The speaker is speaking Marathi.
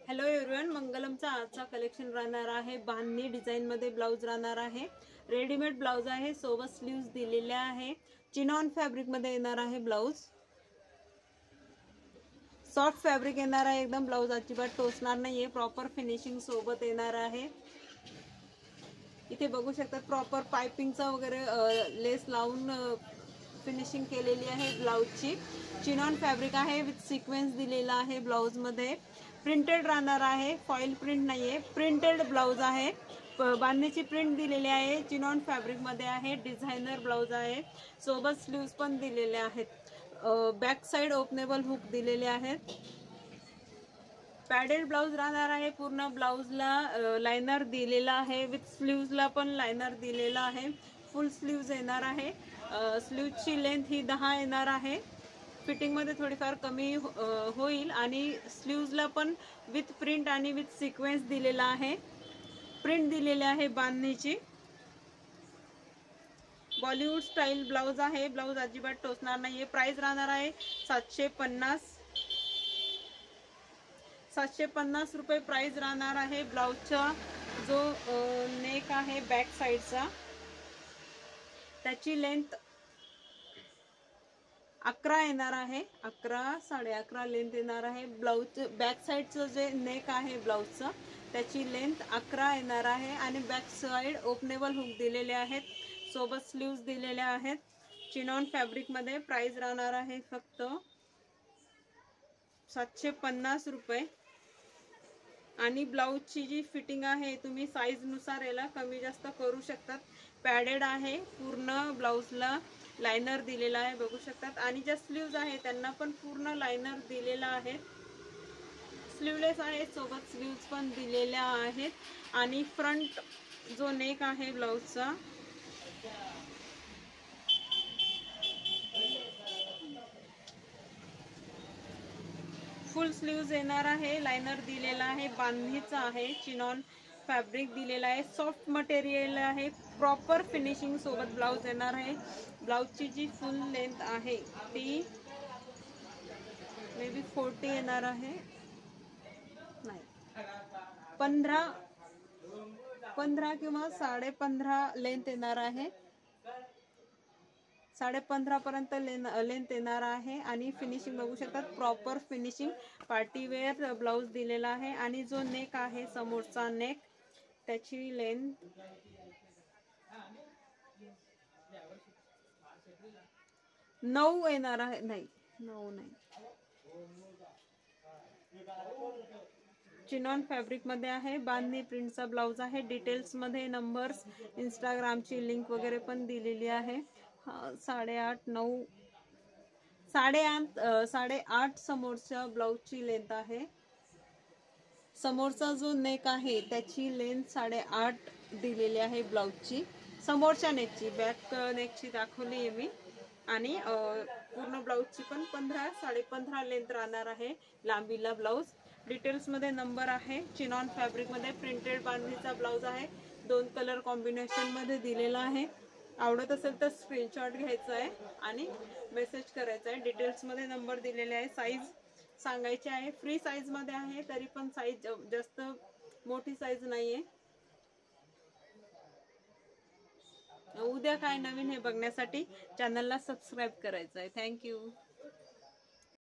हॅलो एव्हरीवन, मंगलमचा आजचा कलेक्शन राहणार आहे बांधणी डिझाइन मध्ये ब्लाउज राहणार आहे। रेडीमेड ब्लाउज आहे, सोबत स्लीव्स दिलेल्या आहे। चिनॉन फॅब्रिक मध्ये येणार आहे ब्लाउज। सॉफ्ट फॅब्रिक येणार आहे एकदम, ब्लाउज अजिबात टोचणार नाहीये, प्रॉपर फिनिशिंग सोबत येणार आहे। इथे बघू शकता प्रॉपर पाइपिंगचा वगैरे लेस लावून फिनिशिंग केलेली आहे ब्लाउजची। चिनॉन फॅब्रिक आहे, विथ सिक्वेन्स दिलेला आहे ब्लाउज मध्ये। प्रिंटेड राहणार आहे, फॉइल प्रिंट नाहीये, प्रिंटेड ब्लाउज आहे। बांधणीची प्रिंट दिलेली आहे, चिनॉन फॅब्रिक मध्ये आहे, डिझायनर ब्लाउज आहे, सोबत स्लीव्स पण दिलेले आहेत। बॅक साइड ओपनेबल हुक दिलेले आहेत। पॅडेड ब्लाउज राहणार आहे, पूर्ण ब्लाउजला लाइनर दिलेला आहे, विथ स्लीव्सला पण लाइनर दिलेला आहे। फुल स्लीव्स येणार आहे। स्लीव्सची लेंथ ही 10 येणार आहे। फिटिंग मध्ये थोडीफार कमी होईल आणि स्लीव्सला पण विथ प्रिंट आणि विथ सिक्वेन्स दिलेला आहे। प्रिंट दिलेले आहे बांधणीची। बॉलिवूड स्टाईल ब्लाउज आहे, ब्लाउज अजिबात टोचणार नाहीये। प्राइस राहणार आहे 750 रुपये प्राइस राहणार आहे। ब्लाउजचा जो नेक आहे बॅक साइडचा, त्याची लेंथ 11 येणार आहे। 11 11.5 लेंथ येणार आहे। ब्लाउज बॅक साइडचं जे नेक आहे ब्लाउजचं, त्याची लेंथ 11 येणार आहे आणि बॅक साइड ओपनेबल हुक दिलेले आहेत, सोबत स्लीव्स दिलेल्या आहेत। चिनॉन फॅब्रिक मध्ये प्राइस राहणार आहे फक्त 750 रुपये। आणि ब्लाउजची जी फिटिंग आहे तुम्ही साइज नुसार याला कमी जास्त करू शकतात। पॅडेड आहे, पूर्ण ब्लाउजला लाइनर दिलेला आहे, बघू शकतात। आणि ज्या स्लीव्ज आहे त्यांना पण पूर्ण लाइनर दिलेला आहे। स्लीवलेस आहे, सोबत स्लीव्स पण दिलेल्या आहेत। आणि फ्रंट जो नेक आहे ब्लाउजचा, फुल स्लीव्स येणार आहे, लाइनर दिलेला आहे, बांधणीचा आहे, चिनॉन फॅब्रिक दिलेला आहे, सॉफ्ट मटेरियल आहे, प्रॉपर फिनिशिंग सोबत ब्लाउज येणार आहे। ब्लाउजची जी फुल लेंथ आहे ती मे बी 40 येणार आहे, नाही 15 किंवा 15.5 लेंथ येणार आहे। 15.5 पर्यंत लेंथ येणार आहे। आणि फिनिशिंग बघू शकतात, proper finishing party wear blouse दिलेला आहे। आणि जो नेक आहे समोरचा नेक, त्याची लेंथ 9 येणार आहे, नाही 9 नाही। चिनॉन फॅब्रिक मध्ये आहे, बांधणी प्रिंटचा ब्लाउज आहे। डिटेल्स मध्ये नंबर्स, इंस्टाग्रामची लिंक वगैरे पण दिलेली आहे। 8.5 9 8.5 समोरच्या ब्लाउजची लेंथ आहे। समोरचा जो नेक आहे त्याची लेंथ 8.5 दिलेली आहे ब्लाउजची, समोरच्या नेकची। बॅक नेकची दाखवली आहे मी। आणि पूर्ण ब्लाउजची पण 15 15.5 लेंथ राहणार आहे लांबीला ब्लाउज। डिटेल्स मध्ये नंबर आहे। चिनॉन फॅब्रिक मध्ये प्रिंटेड बांधणीचा ब्लाउज आहे, 2 कलर कॉम्बिनेशन मध्ये दिलेला आहे। आवडत असेल तर स्क्रीनशॉट घ्यायचा आहे आणि मेसेज करायचा आहे। डिटेल्स मध्ये नंबर दिलेले आहे। साईज सांगायची आहे, फ्री साईज मध्ये आहे, तरी पण साईज जास्त मोठी साईज नाहीये। उद्या काय नवीन हे बघण्यासाठी चॅनलला सबस्क्राईब करायचं आहे। थँक्यू।